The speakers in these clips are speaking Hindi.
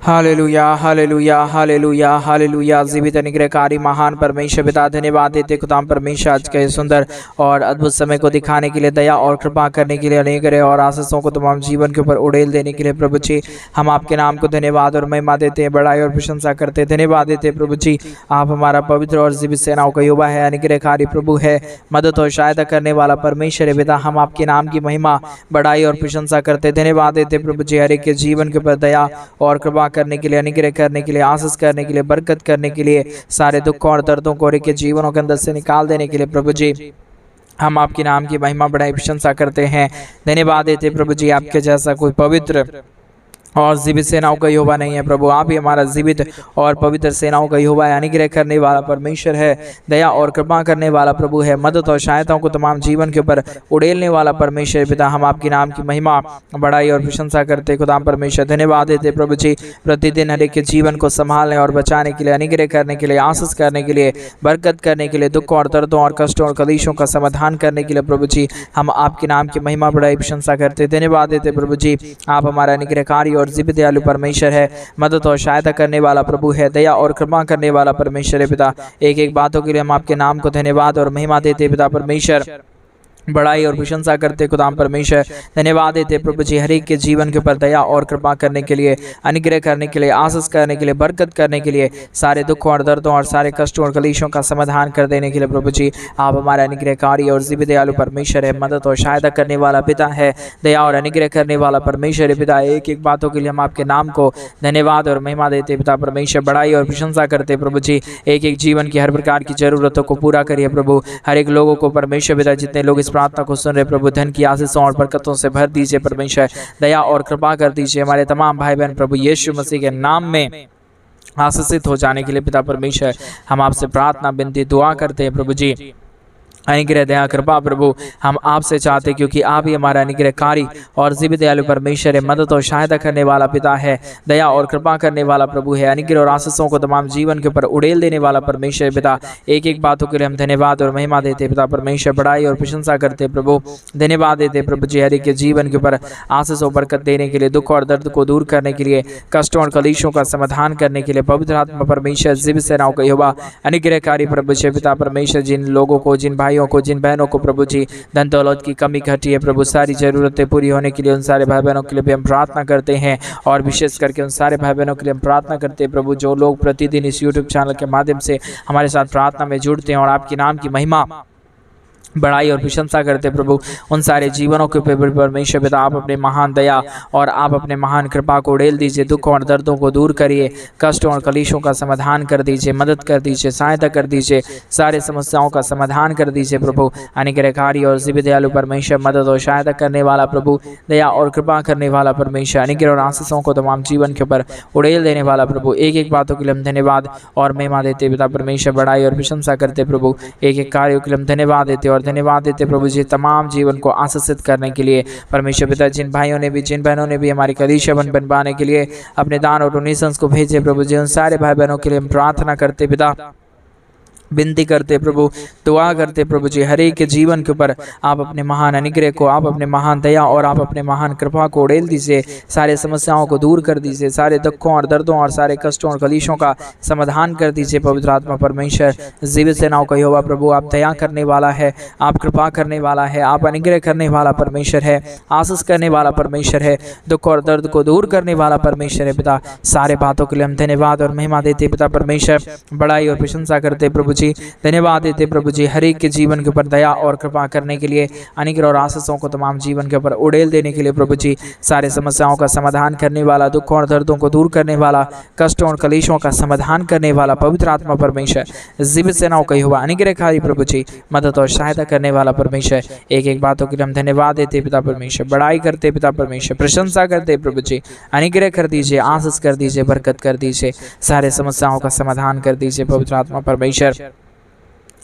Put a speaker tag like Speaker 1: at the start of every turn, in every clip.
Speaker 1: हालेलुया हालेलुया हालेलुया हालेलुया। जीवित अनुग्रहकारी महान परमेश्वर पिता, धन्यवाद देते खुदाम परमेश्वर आज के सुंदर और अद्भुत समय को दिखाने के लिए, दया और कृपा करने के लिए, अनुग्रह और आशीषों को तमाम जीवन के ऊपर उड़ेल देने के लिए प्रभु जी हम आपके नाम को धन्यवाद और महिमा देते हैं, बड़ाई और प्रशंसा करते हैं। धन्यवाद देते हैं प्रभु जी, आप हमारा पवित्र और जीवित सेनाओं का युवा है, अनुग्रहकारी प्रभु है, मदद और सहायता करने वाला परमेश्वर है पिता। हम आपके नाम की महिमा, बड़ाई और प्रशंसा करते हैं। धन्यवाद देते प्रभु जी, हर एक के जीवन के ऊपर दया और कृपा करने के लिए, अनुग्रह करने के लिए, आशीष करने के लिए, बरकत करने के लिए, सारे दुखों और दर्दों को के जीवनों के अंदर से निकाल देने के लिए प्रभु जी हम आपके नाम की महिमा बड़ाई प्रशंसा करते हैं। धन्यवाद देते प्रभु जी, आपके जैसा कोई पवित्र और जीवित सेनाओं का यहोवा नहीं है प्रभु। आप ही हमारा जीवित और पवित्र सेनाओं का यहोवा है, अनुग्रह करने वाला परमेश्वर है, दया और कृपा करने वाला प्रभु है, मदद और सहायताओं को तमाम जीवन के ऊपर उड़ेलने वाला परमेश्वर पिता। हम आपके नाम की महिमा, बड़ाई और प्रशंसा करते खुदाम परमेश्वर। धन्यवाद देते प्रभु जी, प्रतिदिन हर एक के जीवन को संभालने और बचाने के लिए, अनुग्रह करने के लिए, आशीष करने के लिए, बरकत करने के लिए, दुख और दर्दों और कष्टों और कलेशों का समाधान करने के लिए प्रभु जी हम आपके नाम की महिमा, बड़ाई प्रशंसा करते। धन्यवाद देते प्रभु जी, आप हमारा अनुग्रहकारी और जीवित दयालु परमेश्वर है, मदद और सहायता करने वाला प्रभु है, दया और कृपा करने वाला परमेश्वर है पिता। एक एक बातों के लिए हम आपके नाम को धन्यवाद और महिमा देते पिता परमेश्वर, बड़ाई और प्रशंसा करते खुदाम परमेश्वर। धन्यवाद देते प्रभु जी, हर एक के जीवन के ऊपर दया और कृपा करने के लिए, अनुग्रह करने के लिए, आशीष करने के लिए, बरकत करने के लिए, सारे दुखों और दर्दों और सारे कष्टों और कलेशों का समाधान कर देने के लिए प्रभु जी आप हमारे अनुग्रहकारी और जीवित दयालु परमेश्वर है, मदद और सहायता करने वाला पिता है, दया और अनुग्रह करने वाला परमेश्वर है पिता। एक एक बातों के लिए हम आपके नाम को धन्यवाद और महिमा देते पिता परमेश्वर, बड़ाई और प्रशंसा करते प्रभु जी। एक एक जीवन की हर प्रकार की जरूरतों को पूरा करिए प्रभु, हर एक लोगों को परमेश्वर पिता, जितने लोग इस प्रार्थना को सुन रहे प्रभु, धन की आशीषों और बरकतों से भर दीजिए परमेश्वर, दया और कृपा कर दीजिए। हमारे तमाम भाई बहन प्रभु यीशु मसीह के नाम में आशीषित हो जाने के लिए पिता परमेश्वर हम आपसे प्रार्थना, विनती, दुआ करते हैं प्रभु जी। अनुग्रह, दया, कृपा प्रभु हम आपसे चाहते हैं, क्योंकि आप ही हमारा अनुग्रहकारी और जीवित दयालु परमेश्वर है, मदद और सहायता करने वाला पिता है, दया और कृपा करने वाला प्रभु है, अनुग्रह और आशीषों को तमाम जीवन के ऊपर उड़ेल देने वाला परमेश्वर पिता। एक एक बातों के लिए हम धन्यवाद और महिमा देते पिता परमेश्वर, बड़ाई और प्रशंसा करते प्रभु। धन्यवाद देते प्रभु जी, हर एक के जीवन के ऊपर आशीष और बरकत देने के लिए, दुख और दर्द को दूर करने के लिए, कष्टों और कलेशों का समाधान करने के लिए, पवित्र आत्मा परमेश्वर, जीवित सेनाओं का यहोवा, अनुग्रहकारी प्रभु पिता परमेश्वर, जिन लोगों को, जिन भाइयों को, जिन बहनों को प्रभु जी धन दौलत की कमी घटी है प्रभु, सारी जरूरतें पूरी होने के लिए उन सारे भाई बहनों के लिए भी हम प्रार्थना करते हैं, और विशेष करके उन सारे भाई बहनों के लिए हम प्रार्थना करते हैं प्रभु, जो लोग प्रतिदिन इस यूट्यूब चैनल के माध्यम से हमारे साथ प्रार्थना में जुड़ते हैं और आपके नाम की महिमा, बड़ाई और प्रशंसा करते प्रभु। उन सारे जीवनों के ऊपर परमेश्वर पिता आप अपने महान दया और आप अपने महान कृपा को उड़ेल दीजिए, दुखों और दर्दों को दूर करिए, कष्टों और कलेशों का समाधान कर दीजिए, मदद कर दीजिए, सहायता कर दीजिए, सारे समस्याओं का समाधान कर दीजिए प्रभु। अनुग्रहकारी और जीवित दयालु परमेश्वर, मदद और सहायता करने वाला प्रभु, दया और कृपा करने वाला परमेश्वर, अनुग्रह और आशीषों को तमाम जीवन के ऊपर उड़ेल देने वाला प्रभु। एक एक बातों के लिए हम धन्यवाद और महिमा देते पिता परमेश्वर, बड़ाई और प्रशंसा करते प्रभु। एक एक कार्यों के लिए हम धन्यवाद देते और धन्यवाद देते प्रभु जी, तमाम जीवन को आशीषित करने के लिए परमेश्वर पिता। जिन भाइयों ने भी, जिन बहनों ने भी हमारी कलीसिया बनवाने के लिए अपने दान और डोनेशंस को भेजे प्रभु जी, उन सारे भाई बहनों के लिए हम प्रार्थना करते पिता, विनती करते प्रभु, दुआ करते प्रभु जी, हर एक के जीवन के ऊपर आप अपने महान अनुग्रह को, आप अपने महान दया और आप अपने महान कृपा को उड़ेल दीजिए, सारे समस्याओं को दूर कर दीजिए, सारे दुखों और दर्दों और सारे कष्टों और कलेशों का समाधान कर दीजिए पवित्र आत्मा परमेश्वर, जीवित सेनाओं का यहोवा प्रभु। आप दया करने वाला है, आप कृपा करने वाला है, आप अनुग्रह करने वाला परमेश्वर है, आशीष करने वाला परमेश्वर है, दुख और दर्द को दूर करने वाला परमेश्वर है पिता। सारे बातों के लिए हम धन्यवाद और महिमा देते पिता परमेश्वर, बड़ाई और प्रशंसा करते प्रभु जी। धन्यवाद देते प्रभु जी, हर एक के जीवन के ऊपर दया और कृपा करने के लिए, अनुग्रह और आशीषों को तमाम जीवन के ऊपर उड़ेल देने के लिए प्रभु जी, सारे समस्याओं का समाधान करने वाला, दुखों और दर्दों को दूर करने वाला, कष्टों और कलेशों का समाधान करने वाला पवित्र आत्मा परमेश्वर, जीवित सेनाओं का यहोवा, अनुग्रहकारी प्रभु जी, मदद और सहायता करने वाला परमेश्वर। एक एक बातों के लिए हम धन्यवाद देते पिता परमेश्वर, बड़ाई करते पिता परमेश्वर, प्रशंसा करते प्रभु जी। अनुग्रह कर दीजिए, आशीष कर दीजिए, बरकत कर दीजिए, सारे समस्याओं का समाधान कर दीजिए पवित्र आत्मा परमेश्वर।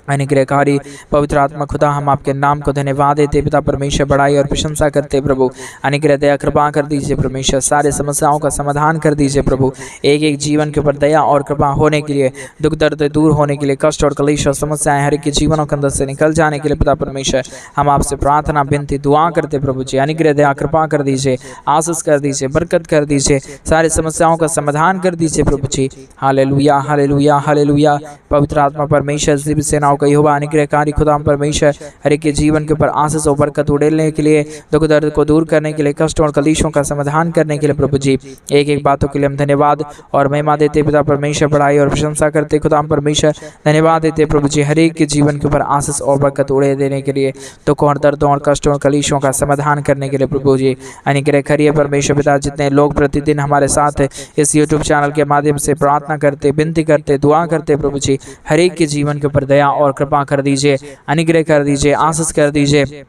Speaker 1: अनुग्रहकारी पवित्र आत्मा खुदा, हम आपके नाम को धन्यवाद देते पिता परमेश्वर, बड़ाई और प्रशंसा करते प्रभु। अनुग्रह दया कृपा कर दीजिए परमेश्वर, सारे समस्याओं का समाधान कर दीजिए प्रभु। एक एक जीवन के ऊपर दया और कृपा होने के लिए, दुख दर्द दूर होने के लिए, कष्ट और कलेश और समस्याएं हर एक के जीवनों के अंदर से निकल जाने के लिए पिता परमेश्वर हम आपसे प्रार्थना विनती दुआ करते प्रभु जी। अनुग्रह दया कृपा कर दीजिए, आशीष कर दीजिए, बरकत कर दीजिए, सारी समस्याओं का समाधान कर दीजिए प्रभु जी। हालेलुया हालेलुया हालेलुया। पवित्र आत्मा परमेश्वर दिव्य सेनाओं का यहोवा अनुग्रहकारी खुदा परमेश्वर हर एक के जीवन के ऊपर आशीष और बरकत उड़ेलने के लिए, दुख दर्द को दूर करने के लिए, कष्ट और कलेशों का समाधान करने के लिए प्रभु जी। एक एक बातों के लिए हम धन्यवाद और महिमा देते पिता परमेश्वर, बड़ाई और प्रशंसा करते खुदा परमेश्वर, धन्यवाद देते प्रभु जी हर एक के जीवन के ऊपर आशीष और बरकत उड़े देने के लिए, दुख और दर्दों और कष्टों और कलेशों का समाधान करने के लिए प्रभु जी। अनुग्रह करिए परमेश्वर पिता, जितने लोग प्रतिदिन हमारे साथ इस यूट्यूब चैनल के माध्यम से प्रार्थना करते, विनती करते, दुआ करते प्रभु जी, हर एक के जीवन के ऊपर दया और कृपा कर दीजिए, अनुग्रह कर दीजिए, आशीष कर दीजिए,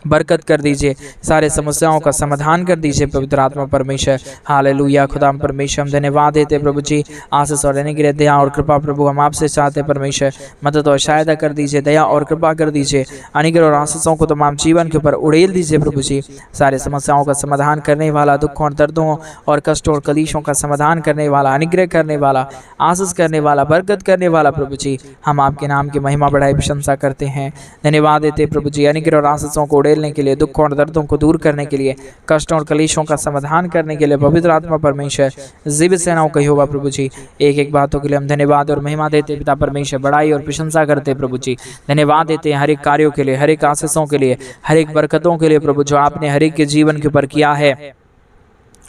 Speaker 1: बरकत कर दीजिए, सारे समस्याओं का समाधान कर दीजिए पवित्र आत्मा परमेश्वर। हालेलुया खुदा परमेश्वर, हम धन्यवाद देते प्रभु जी, आशीष और अनुग्रह दया और कृपा प्रभु हम आपसे चाहते परमेश्वर, मदद और सहायता कर दीजिए, दया और कृपा कर दीजिए, अनुग्रह और आशीषों को तमाम जीवन के ऊपर उड़ेल दीजिए प्रभु जी। सारे समस्याओं का समाधान करने वाला, दुखों और दर्दों और कष्टों और कलेशों का समाधान करने वाला, अनुग्रह करने वाला, आशीष करने वाला, बरकत करने वाला प्रभु जी, हम आपके नाम की महिमा बढ़ाई प्रशंसा करते हैं, धन्यवाद देते प्रभु जी। अनुग्रह और आशीषों को उड़ेलने के लिए, दुखों और दर्दों को दूर करने के लिए, कष्टों और कलेशों का समाधान करने के लिए पवित्र आत्मा परमेश्वर दिव्य सेनाओं का यहोवा प्रभु जी, एक एक बातों के लिए हम धन्यवाद और महिमा देते पिता परमेश्वर, बड़ाई और प्रशंसा करते प्रभु जी। धन्यवाद देते हैं हर एक कार्यों के लिए, हर एक आशीषों के लिए, हर एक बरकतों के लिए प्रभु, जो आपने हर एक के जीवन के ऊपर किया है,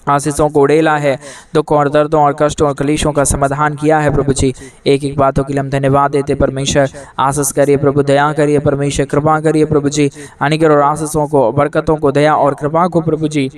Speaker 1: आशीषों को उड़ेला है, दुखों और दर्दों और कष्टों और कलेशों का समाधान किया है प्रभु जी। एक एक बातों के लिए हम धन्यवाद देते परमेश्वर, आशीष करिए प्रभु, दया करिए परमेश्वर, कृपा करिए प्रभु जी, अनुग्रह और आशीषों को, बरकतों को, दया और कृपा को प्रभु जी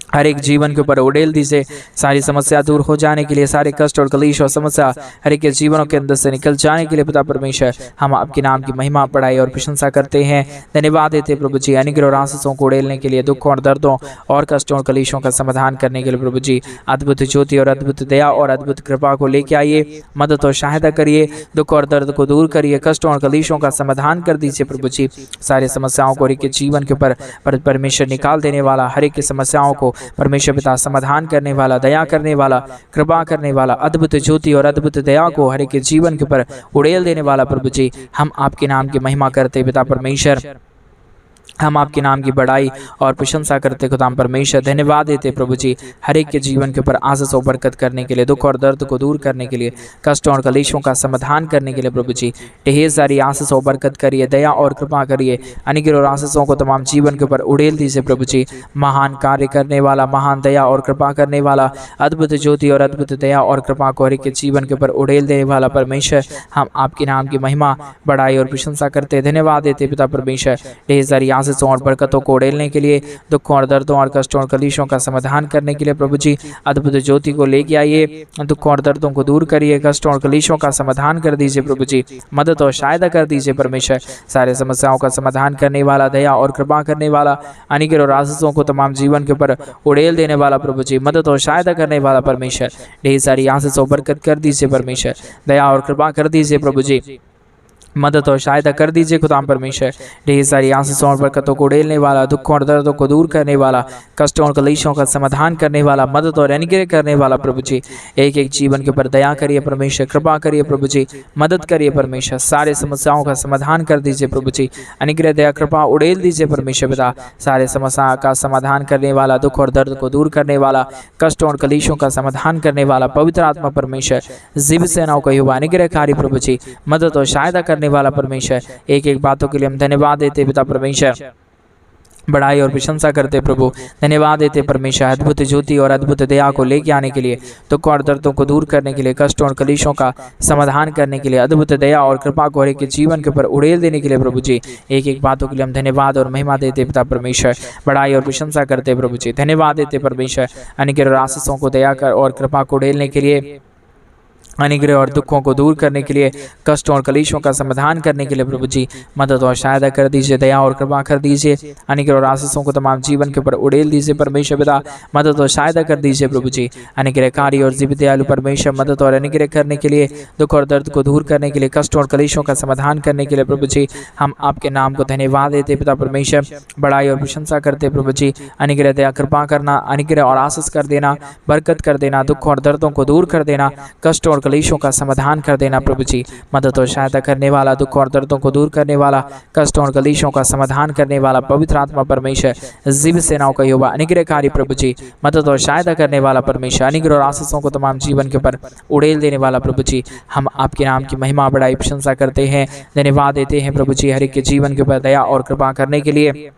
Speaker 1: हर एक जीवन के ऊपर उड़ेल दीजिए, सारी समस्या दूर हो जाने के लिए, सारे कष्ट और कलेश और समस्या हर एक के जीवनों के अंदर से निकल जाने के लिए पिता परमेश्वर हम आपके नाम की महिमा, बड़ाई और प्रशंसा करते हैं, धन्यवाद देते प्रभु जी। अनुग्रह और आशीषों को उड़ेलने के लिए, दुखों और दर्दों और कष्टों और कलेशों का समाधान करने के लिए प्रभु जी, अद्भुत ज्योति और अद्भुत दया और अद्भुत कृपा को लेके आइए, मदद और सहायता करिए, दुख और दर्द को दूर करिए, कष्टों और कलेशों का समाधान कर दीजिए प्रभु जी। सारे समस्याओं को हर एक के जीवन के ऊपर परमेश्वर निकाल देने वाला, हर एक की समस्याओं को परमेश्वर पिता समाधान करने वाला, दया करने वाला, कृपा करने वाला, अद्भुत ज्योति और अद्भुत दया को हर एक के जीवन के ऊपर उड़ेल देने वाला प्रभु जी, हम आपके नाम की महिमा करते पिता परमेश्वर, हम आपके नाम की बड़ाई और प्रशंसा करते खुदा परमेश्वर, धन्यवाद देते प्रभु जी हर एक के जीवन के ऊपर आशीष और बरकत करने के लिए, दुख और दर्द को दूर करने के लिए, कष्टों और कलेशों का समाधान करने के लिए प्रभु जी ढेर सारी आशीष और बरकत करिए, दया और कृपा करिए, अनुग्रह और आशीषों को तमाम जीवन के ऊपर उड़ेल दीजिए प्रभु जी। महान कार्य करने वाला, महान दया और कृपा करने वाला, अद्भुत ज्योति और अद्भुत दया और कृपा को हर एक के जीवन के ऊपर उड़ेल देने वाला परमेश्वर, हम आपके नाम की महिमा, बड़ाई और प्रशंसा करते, धन्यवाद देते पिता परमेश्वर। ढेर सारी आशीषों और बरकतों को उड़ेलने के लिए, दुखों और दर्दों और कष्टों और कलेशों का समाधान करने के लिए प्रभु जी अद्भुत ज्योति को लेके आइए, दुखों और दर्दों को दूर करिए, कष्टों और कलेशों का समाधान कर दीजिए प्रभु जी, मदद और सहायता कर दीजिए परमेश्वर। सारे समस्याओं का समाधान करने वाला, दया और कृपा करने वाला, अनुग्रह और आशीषों को तमाम जीवन के ऊपर उड़ेल देने वाला प्रभु जी, मदद और सहायता करने वाला परमेश्वर, ढेर सारी आशीष और बरकत कर दीजिए परमेश्वर, दया और कृपा कर दीजिए प्रभु जी, मदद और सहायता कर दीजिए खुदा परमेश्वर। ढेर सारी आशीषों और बरकतों को उड़ेलने वाला, दुखों और दर्दों को दूर करने वाला, कष्टों और कलेशों का समाधान करने वाला, मदद और अनुग्रह करने वाला प्रभु जी, एक एक जीवन के ऊपर दया करिए परमेश्वर, कृपा करिए प्रभु जी, मदद करिए परमेश्वर। सारे समस्याओं का समाधान कर दीजिए प्रभु जी, अनुग्रह दया कृपा उड़ेल दीजिए परमेश्वर पिता। सारे समस्या का समाधान करने वाला, दुख और दर्द को दूर करने वाला, कष्टों और कलेशों का समाधान करने वाला पवित्र आत्मा परमेश्वर, दिव्य सेनाओं का यहोवा अनुग्रहकारी प्रभु जी, मदद और सहायता करने वाला परमेश्वर, एक एक बातों के लिए हम धन्यवाद देते पिता परमेश्वर, बड़ाई और प्रशंसा करते प्रभु, धन्यवाद देते परमेश्वर अद्भुत ज्योति और अद्भुत दया को लेके आने के लिए, दुख और दर्दों को दूर करने के लिए, कष्टों और कलेशों का समाधान करने के लिए, अद्भुत दया और कृपा को हर एक के जीवन के ऊपर उड़ेल देने के लिए प्रभु जी, एक एक बातों के लिए हम धन्यवाद और महिमा देते पिता परमेश्वर, बड़ाई और प्रशंसा करते प्रभु जी, धन्यवाद देते परमेश्वर, अनुग्रह और आशीषों को दया कर और कृपा को उड़ेलने के लिए, अनुग्रह और दुखों को दूर करने के लिए, कष्टों और कलेशों का समाधान करने के लिए प्रभु जी मदद और सहायता कर दीजिए, दया और कृपा कर दीजिए। अनुग्रह और आशीषों को तमाम जीवन के ऊपर उड़ेल दीजिए परमेश्वर पिता, मदद और सहायता कर दीजिए प्रभु जी। अनुग्रहकारी और जीवित दयालु परमेश्वर मदद और अनुग्रह करने के लिए, दुख और दर्द को दूर करने के लिए, कष्टों और कलेशों का समाधान करने के लिए प्रभु जी हम आपके नाम को धन्यवाद देते पिता परमेश्वर, बड़ाई और प्रशंसा करते प्रभु जी। अनुग्रह दया कृपा करना, अनुग्रह और आशीष कर देना, बरकत कर देना, दुख और दर्दों को दूर कर देना, कष्टों और कलेशों का समाधान कर देना प्रभु जी। मदद और सहायता करने वाला, दुख और दर्दों को दूर करने वाला, कष्टों और कलेशों का समाधान करने वाला पवित्र आत्मा परमेश्वर, जीवित सेनाओं का यहोवा अनुग्रहकारी प्रभु जी, मदद और सहायता करने वाला परमेश्वर, अनुग्रह और आशीषों को तमाम जीवन के ऊपर उड़ेल देने वाला प्रभु जी हम आपके नाम की महिमा बड़ाई प्रशंसा करते हैं, धन्यवाद देते हैं प्रभु जी हर एक के जीवन के ऊपर दया और कृपा करने के लिए,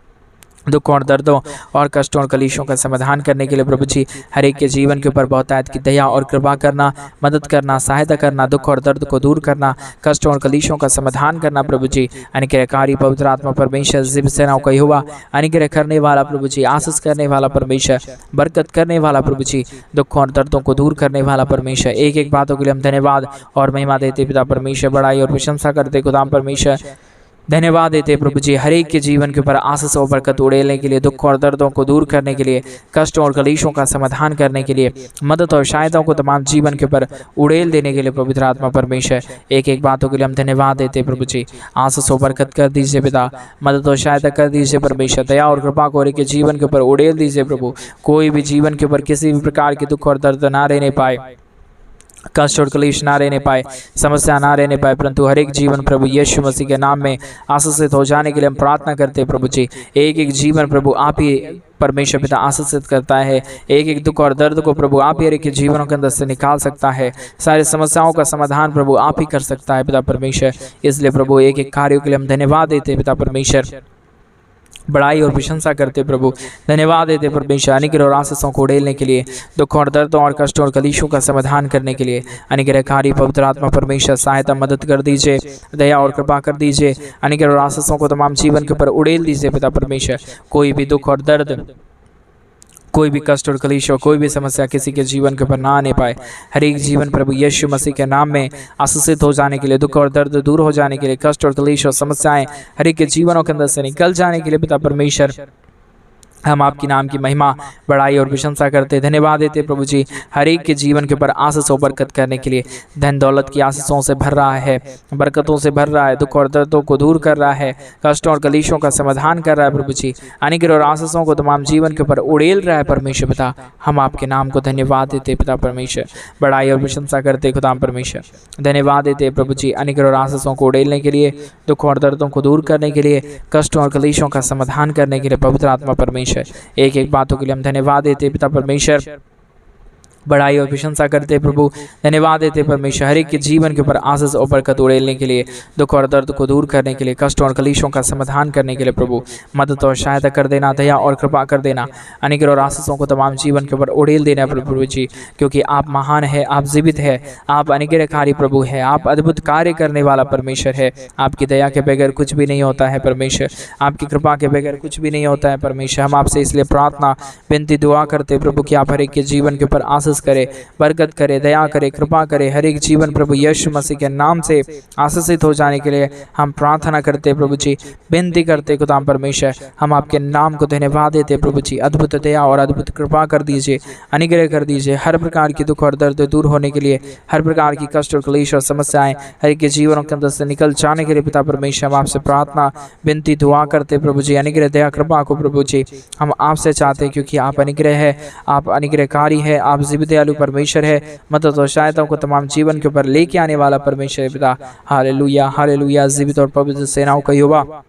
Speaker 1: दुख और दर्दों और कष्टों और कलेशों का समाधान करने के लिए प्रभु जी हर एक के जीवन के ऊपर बहुतायत की दया और कृपा करना, मदद करना, सहायता करना, दुख और दर्द को दूर करना, कष्टों और कलेशों का समाधान करना प्रभु जी। अनुग्रहकारी पवित्र आत्मा परमेश्वर, जीवित सेनाओं का यहोवा, अनुग्रह करने वाला प्रभु जी, आशीष करने वाला परमेश्वर, बरकत करने वाला प्रभु जी, दुख और दर्दों को दूर करने वाला परमेश्वर, एक एक बातों के लिए हम धन्यवाद और महिमा देते पिता परमेश्वर, बड़ाई और प्रशंसा करते खुदाम परमेश्वर, धन्यवाद देते प्रभु जी हर एक के जीवन के ऊपर आशीष और बरकत उड़ेलने के लिए, दुख और दर्दों को दूर करने के लिए, कष्टों और कलेशों का समाधान करने के लिए, मदद और सहायताओं को तमाम जीवन के ऊपर उड़ेल देने के लिए पवित्र आत्मा परमेश्वर, एक एक बातों के लिए हम धन्यवाद देते प्रभु जी। आशीष और बरकत कर दीजिए पिता, मदद और सहायता कर दीजिए परमेश्वर, दया और कृपा को हर एक के जीवन के ऊपर उड़ेल दीजिए प्रभु। कोई भी जीवन के ऊपर किसी भी प्रकार के दुख और दर्द ना रहने पाए, कष्ट और कलेश ना रहने पाए, समस्या ना रहने पाए, परंतु हर एक जीवन प्रभु यीशु मसीह के नाम में आशीषित हो जाने के लिए हम प्रार्थना करते हैं प्रभु जी। एक एक जीवन प्रभु आप ही परमेश्वर पिता आशीषित करता है, एक एक दुख और दर्द को प्रभु आप ही हर एक के जीवनों के अंदर से निकाल सकता है, सारी समस्याओं का समाधान प्रभु आप ही कर सकता है पिता परमेश्वर। इसलिए प्रभु एक एक कार्यों के लिए हम धन्यवाद देते हैं पिता परमेश्वर, बड़ाई और प्रशंसा करते प्रभु, धन्यवाद देते परमेश्वर अनुग्रह और आशीषों को उड़ेलने के लिए, दुख और दर्दों और कष्टों और कलेशों का समाधान करने के लिए। अनुग्रहकारी पवित्र आत्मा परमेश्वर सहायता मदद कर दीजिए, दया और कृपा कर दीजिए, अनुग्रह और आशीषों को तमाम जीवन के ऊपर उड़ेल दीजिए पिता परमेश्वर। कोई भी दुख और दर्द, कोई भी कष्ट और कलेश, कोई भी समस्या किसी के जीवन के ऊपर ना आने पाए, हर एक जीवन प्रभु यीशु मसीह के नाम में आशीषित हो जाने के लिए, दुख और दर्द दूर हो जाने के लिए, कष्ट और कलेश और समस्याएं हर एक के जीवनों के अंदर से निकल जाने के लिए पिता परमेश्वर हम आपकी नाम की महिमा बड़ाई और प्रशंसा करते, धन्यवाद देते प्रभु जी हर एक के जीवन के ऊपर आशीष और बरकत करने के लिए। धन दौलत की आशीषों से भर रहा है, बरकतों से भर रहा है, दुख और दर्दों को दूर कर रहा है, कष्टों और कलेशों का समाधान कर रहा है प्रभु जी। अनुग्रह और आशीषों को तमाम जीवन के ऊपर उड़ेल रहा है परमेश्वर पिता। हम आपके नाम को धन्यवाद देते पिता परमेश्वर, बड़ाई और प्रशंसा करते खुदाम परमेश्वर, धन्यवाद देते प्रभु जी अनुग्रह और आशीषों को उड़ेलने के लिए, दुख और दर्दों को दूर करने के लिए, कष्टों और कलेशों का समाधान करने के लिए पवित्र आत्मा परमेश्वर। एक एक बातों के लिए हम धन्यवाद देते पिता परमेश्वर, बड़ाई और प्रशंसा करते प्रभु, धन्यवाद देते परमेश्वर हर एक के जीवन के ऊपर आशीष और बरकत उड़ेलने के लिए, दुख और दर्द को दूर करने के लिए, कष्टों और कलेशों का समाधान करने के लिए प्रभु मदद और सहायता कर देना, दया और कृपा कर देना, अनुग्रह और आशीषों को तमाम जीवन के ऊपर उड़ेल देना प्रभु जी। क्योंकि आप महान है, आप जीवित है, आप अनुग्रहकारी प्रभु है, आप अद्भुत कार्य करने वाला परमेश्वर है। आपकी दया के बगैर कुछ भी नहीं होता है परमेश्वर, आपकी कृपा के बगैर कुछ भी नहीं होता है परमेश्वर। हम आपसे इसलिए प्रार्थना विनती दुआ करते प्रभु कि आप हर एक के जीवन के ऊपर आशीष करे, बरकत करे, दया करे, कृपा करे, हर एक जीवन प्रभु यीशु मसीह के नाम से आशीषित हो जाने के लिए हम प्रार्थना करते प्रभु जी, विनती करते खुदा परमेश्वर। हम आपके नाम को धन्यवाद देते प्रभु जी, अद्भुत दया और अद्भुत कृपा कर दीजिए, अनुग्रह कर दीजिए, हर प्रकार की दुख और दर्द दूर होने के लिए, हर प्रकार की कष्ट और क्लेश और समस्याएं हर एक के जीवनों के अंदर से निकल जाने के लिए पिता परमेश्वर हम आपसे प्रार्थना विनती दुआ करते प्रभु जी। अनुग्रह दया कृपा को प्रभु जी हम आपसे चाहते हैं, क्योंकि आप अनुग्रह है, आप अनुग्रहकारी है, आप जीवित दयालु परमेश्वर है, मदद और सहायताओं को तमाम जीवन के ऊपर लेके आने वाला परमेश्वर पिता। हालेलुया हालेलुया, जीवित और पवित्र सेनाओं का यहोवा,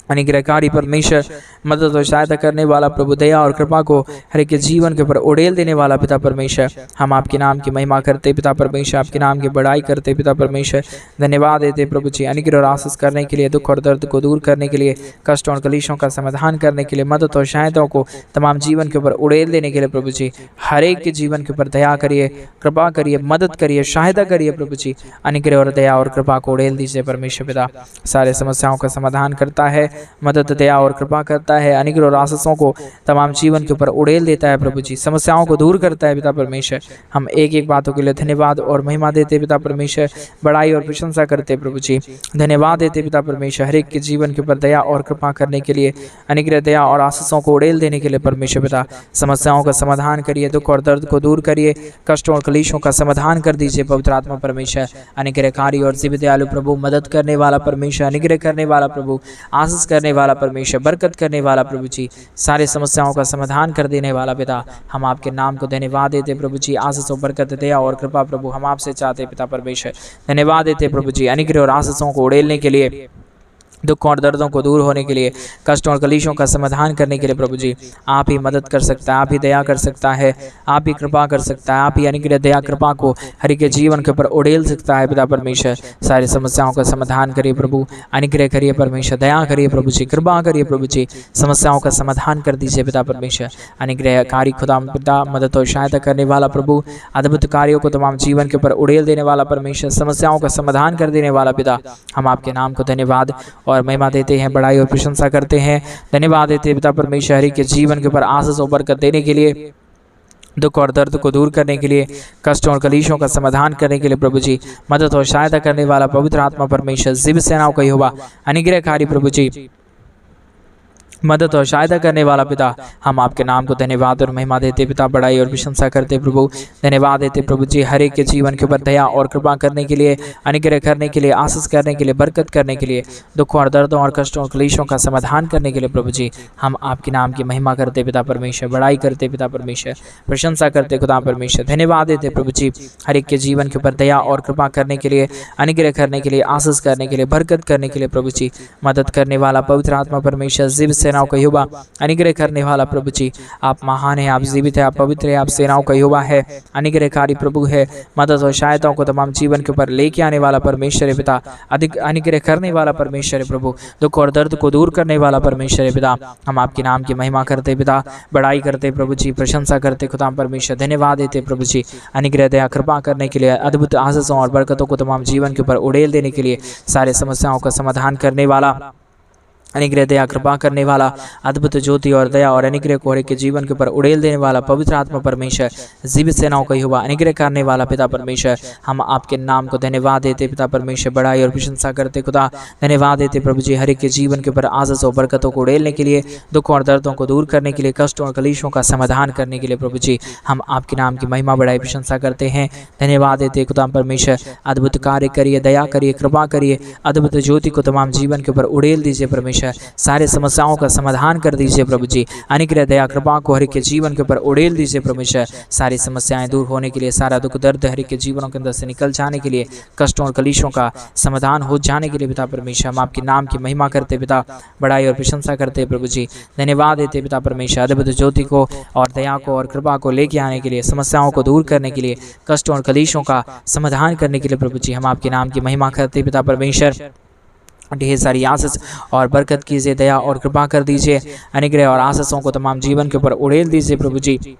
Speaker 1: अनुग्रहकारी परमेश्वर, मदद और सहायता करने वाला प्रभु, दया और कृपा को हर एक के जीवन के ऊपर उड़ेल देने वाला पिता परमेश्वर। हम आपके नाम की महिमा करते पिता परमेश्वर, आपके नाम की बड़ाई करते पिता परमेश्वर, धन्यवाद देते प्रभु जी अनुग्रह और आशीष करने के लिए, दुख और दर्द को दूर करने के लिए, कष्टों और कलेशों का समाधान करने के लिए, मदद और सहायताओं को तमाम जीवन के ऊपर उड़ेल देने के लिए प्रभु जी हर एक के जीवन के ऊपर दया करिए, कृपा करिए, मदद करिए, सहायता करिए प्रभु जी। अनुग्रह और दया और कृपा को उड़ेल दीजिए परमेश्वर पिता। सारे समस्याओं का समाधान करता है, मदद, दया और कृपा करता है, अनुग्रह और आशीषों को तमाम जीवन के ऊपर उड़ेल देता है प्रभु जी, समस्याओं को दूर करता है पिता परमेश्वर। हम एक एक बातों के लिए धन्यवाद और महिमा देते पिता परमेश्वर, बड़ाई और प्रशंसा करते प्रभु जी, धन्यवाद देते पिता परमेश्वर, हर एक के जीवन के ऊपर दया और कृपा करने के लिए, अनुग्रह, दया और आशीषों को उड़ेल देने के लिए परमेश्वर पिता। समस्याओं का समाधान करिए, दुख और दर्द को दूर करिए, कष्टों और कलेशों का समाधान कर दीजिए पवित्र आत्मा परमेश्वर। अनुग्रहकारी और जीवित दयालु प्रभु, मदद करने वाला परमेश्वर, अनुग्रह करने वाला प्रभु, आशीष करने वाला परमेश्वर, बरकत करने वाला प्रभु जी, सारे समस्याओं का समाधान कर देने वाला पिता, हम आपके नाम को धन्यवाद देते प्रभु जी। आशीष और बरकत, दया और कृपा प्रभु हम आपसे चाहते पिता परमेश्वर, धन्यवाद देते प्रभु जी, अनुग्रह और आशीषों को उड़ेलने के लिए, दुख और दर्दों को दूर होने के लिए, कष्टों और कलेशों का समाधान करने के लिए प्रभु जी आप ही मदद कर सकता है, आप ही दया कर सकता है, आप ही कृपा कर सकता है, आप ही अनुग्रह, दया, कृपा को हर एक के जीवन के ऊपर उड़ेल सकता है पिता परमेश्वर। सारी समस्याओं का समाधान करिए प्रभु, अनुग्रह करिए परमेश्वर, दया करिए प्रभु जी, कृपा करिए प्रभु जी, समस्याओं का समाधान कर दीजिए पिता परमेश्वर। अनुग्रहकारी खुदा पिता, मदद और सहायता करने वाला प्रभु, अद्भुत कार्यों को तमाम जीवन के ऊपर उड़ेल देने वाला परमेश्वर, समस्याओं का समाधान कर देने वाला पिता, हम आपके नाम को धन्यवाद और महिमा देते हैं, बड़ाई और प्रशंसा करते हैं, धन्यवाद देते हैं पिता परमेश्वर, हरि के जीवन के ऊपर आशीष और बरकत देने के लिए, दुख और दर्द को दूर करने के लिए, कष्टों और कलेशों का समाधान करने के लिए प्रभु जी, मदद और सहायता करने वाला पवित्र आत्मा परमेश्वर, जीवित सेनाओं का यहोवा, अनुग्रहकारी प्रभु जी, मदद और सहायता करने वाला पिता, हम आपके नाम को धन्यवाद और महिमा देते पिता, बड़ाई और प्रशंसा करते प्रभु, धन्यवाद देते प्रभु जी, हर एक के जीवन के ऊपर दया और कृपा करने के लिए, अनुग्रह करने के लिए, आशीष करने के लिए, बरकत करने के लिए, दुख और दर्दों और कष्टों और क्लेशों का समाधान करने के लिए प्रभु जी हम आपके नाम की महिमा करते पिता परमेश्वर, बड़ाई करते पिता परमेश्वर, प्रशंसा करते खुदा परमेश्वर, धन्यवाद देते प्रभु जी, हर एक के जीवन के ऊपर दया और कृपा करने के लिए, अनुग्रह करने के लिए, आशीष करने के लिए, बरकत करने के लिए प्रभु जी, मदद करने वाला पवित्र आत्मा परमेश्वर, जीवित सेनाओं का यहोवा, अनुग्रह करने वाला प्रभु जी, आप महान है, आप जीवित है, आप पवित्र है, आप सेनाओं का यहोवा है, अनुग्रहकारी प्रभु है, मदद और सहायताओं को तमाम जीवन के ऊपर लेके आने वाला परमेश्वर है पिता, अधिक अनुग्रह करने वाला परमेश्वर है प्रभु, दुख और दर्द को दूर करने वाला परमेश्वर है पिता, हम आपके नाम की महिमा करते पिता, बड़ाई करते प्रभु जी, प्रशंसा करते खुदा परमेश्वर, धन्यवाद देते प्रभु जी, अनुग्रह, दया, कृपा करने के लिए, अद्भुत आशीषों और बरकतों को तमाम जीवन के ऊपर उड़ेल देने के लिए, सारे समस्याओं का समाधान करने वाला, अनुग्रह, दया, कृपा करने वाला, अद्भुत ज्योति और दया और अनुग्रह को हर एक के जीवन के ऊपर उड़ेल देने वाला पवित्र आत्मा परमेश्वर, जीवित सेनाओं का यहोवा, अनुग्रह करने वाला पिता परमेश्वर, हम आपके नाम को धन्यवाद देते पिता परमेश्वर, बड़ाई और प्रशंसा करते खुदा, धन्यवाद देते प्रभु जी, हर एक के जीवन के ऊपर आशीष और बरकतों को उड़ेलने के लिए, दुख और दर्दों को दूर करने के लिए, कष्टों और कलेशों का समाधान करने के लिए प्रभु जी हम आपके नाम की महिमा, बड़ाई, प्रशंसा करते हैं, धन्यवाद देते खुदा परमेश्वर, अद्भुत कार्य करिए, दया करिए, कृपा करिए, अद्भुत ज्योति को तमाम जीवन के ऊपर उड़ेल दीजिए परमेश्वर, सारे समस्याओं का समाधान कर दीजिए प्रभु जी, अनुग्रह, दया, कृपा को हर एक के जीवन के ऊपर उड़ेल दीजिए परमेश्वर, सारी समस्याएं दूर होने के लिए, सारा दुख दर्द हर एक के जीवनों के अंदर से निकल जाने के लिए, कष्टों और कलेशों का समाधान हो जाने के लिए पिता परमेश्वर, हम आपके नाम की महिमा करते पिता, बड़ाई और प्रशंसा करते प्रभु जी, धन्यवाद देते पिता परमेश्वर, अद्भुत ज्योति को और दया को और कृपा को लेके आने के लिए, समस्याओं को दूर करने के लिए, कष्टों और कलेशों का समाधान करने के लिए प्रभु जी हम आपके नाम की महिमा करते पिता परमेश्वर, ढेर सारी आशीष और बरकत कीजिए, दया और कृपा कर दीजिए, अनुग्रह और आशीषों को तमाम जीवन के ऊपर उड़ेल दीजिए प्रभु जी,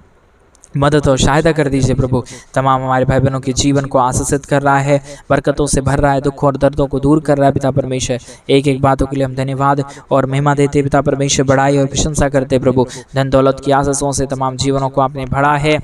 Speaker 1: मदद और सहायता कर दीजिए प्रभु, तमाम हमारे भाई बहनों के जीवन को आशीषित कर रहा है, बरकतों से भर रहा है, दुख और दर्दों को दूर कर रहा है पिता परमेश्वर, एक एक बातों के लिए हम धन्यवाद और महिमा देते पिता परमेश्वर, बड़ाई और प्रशंसा करते प्रभु, धन दौलत की आशीषों से तमाम जीवनों को आपने भरा है,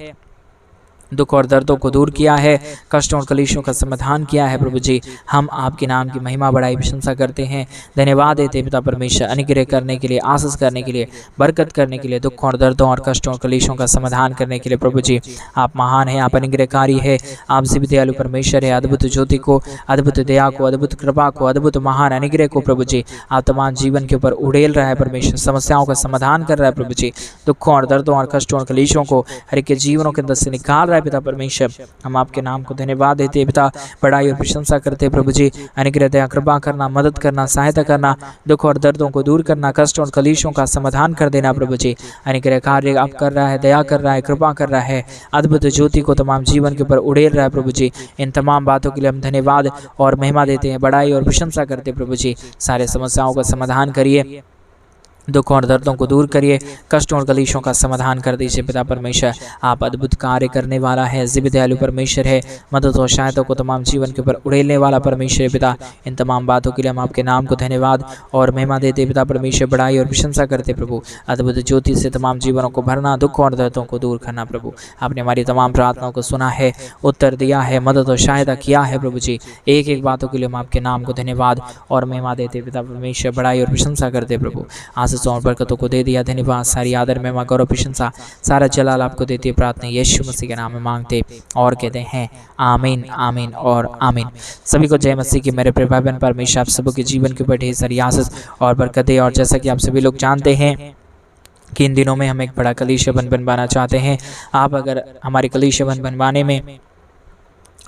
Speaker 1: दुख और दर्दों को दूर किया है, कष्टों और कलेशों का समाधान किया है प्रभु जी, हम आपके नाम की महिमा, बड़ाई, प्रशंसा करते हैं, धन्यवाद देते पिता परमेश्वर, अनुग्रह करने के लिए, आशीष करने के लिए, बरकत करने के लिए, दुख और दर्दों और कष्टों और कलेशों का समाधान करने के लिए प्रभु जी आप महान हैं, आप अनुग्रहकारी है, आप जीवित दयालु परमेश्वर है, अद्भुत ज्योति को, अद्भुत दया को, अद्भुत कृपा को, अद्भुत महान अनुग्रह को प्रभु जी आप तमाम जीवन के ऊपर उड़ेल रहा है परमेश्वर, समस्याओं का समाधान कर रहा है प्रभु जी, दुखों और दर्दों और कष्टों और कलेशों को हर एक के जीवनों के अंदर से निकाल रहा है पिता परमेश्वर, हम आपके नाम को धन्यवाद देते पिता, बड़ाई और प्रशंसा करते प्रभु जी, अनुग्रह, दया, कृपा करना, मदद करना, सहायता करना, दुख और दर्दों को दूर करना, कष्ट और कलेशों का समाधान कर देना प्रभु जी, अनुग्रह कार्य आप कर रहा है, दया कर रहा है, कृपा कर रहा है, अद्भुत ज्योति को तमाम जीवन के ऊपर उड़ेल रहा है प्रभु जी, इन तमाम बातों के लिए हम धन्यवाद और महिमा देते हैं, बड़ाई और प्रशंसा करते प्रभु जी, सारे समस्याओं का समाधान करिए, दुखों और दर्दों को दूर करिए, कष्टों और कलेशों का समाधान कर दीजिए। पिता परमेश्वर, आप अद्भुत कार्य करने वाला है, दिव्य दयालु परमेश्वर है, मदद और सहायता को तमाम जीवन के ऊपर उड़ेलने वाला परमेश्वर है। पिता, इन तमाम बातों के लिए हम आपके नाम को धन्यवाद और महिमा देते पिता परमेश्वर, बड़ाई और प्रशंसा करते प्रभु। अद्भुत ज्योति से तमाम जीवनों को भरना, दुखों और दर्दों को दूर करना प्रभु। आपने हमारी तमाम प्रार्थनाओं को सुना है, उत्तर दिया है, मदद और सहायता किया है प्रभु जी। एक एक बातों के लिए हम आपके नाम को धन्यवाद और महिमा देते पिता परमेश्वर, बड़ाई और प्रशंसा करते प्रभु। आशीषों और बरकतों को दे दिया, धन्यवाद। सारी आदर महिमा गौरव प्रशंसा सारा जलाल आपको देती है। प्रार्थना यीशु मसीह के नाम में मांगते और कहते हैं आमीन, आमीन और आमीन। सभी को जय मसीह की। मेरे प्रिय भाई बहन, परमेश्वर आप सबों के जीवन के ऊपर ढेर सारी आशीष और बरकत दे। और जैसा कि आप सभी लोग जानते हैं कि इन दिनों में हम एक बड़ा कलीसिया बनवाना चाहते हैं। आप अगर हमारे कलीसिया बनवाने में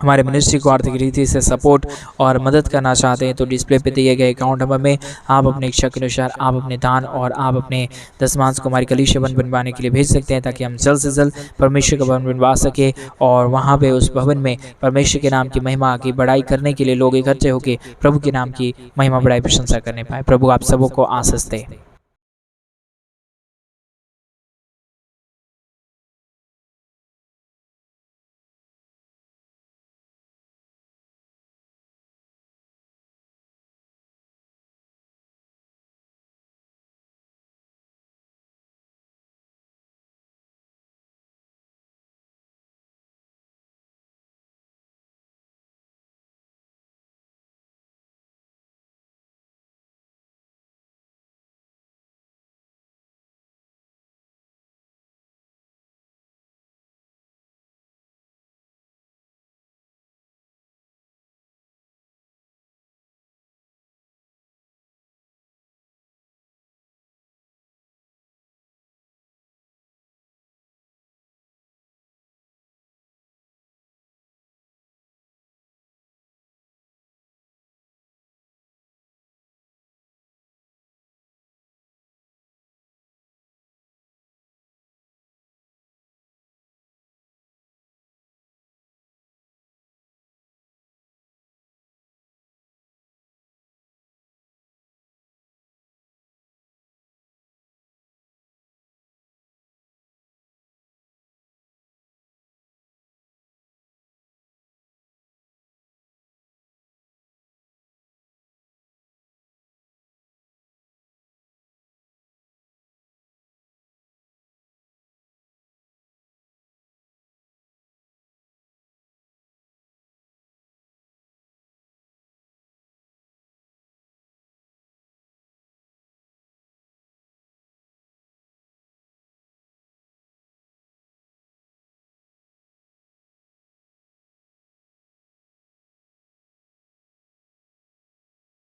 Speaker 1: हमारे मिनिस्ट्री को आर्थिक रीति से सपोर्ट और मदद करना चाहते हैं तो डिस्प्ले पे दिए गए अकाउंट नंबर में आप अपने इच्छा के अनुसार आप अपने दान और आप अपने दशमांश को हमारी कलीसिया बनवाने के लिए भेज सकते हैं, ताकि हम जल्द से जल्द परमेश्वर का भवन बनवा सके और वहाँ पे उस भवन में परमेश्वर के नाम की महिमा की बढ़ाई करने के लिए लोग इकट्ठे होकर प्रभु के नाम की महिमा बढ़ाई प्रशंसा करने पाए। प्रभु आप सबों को आशीष दे।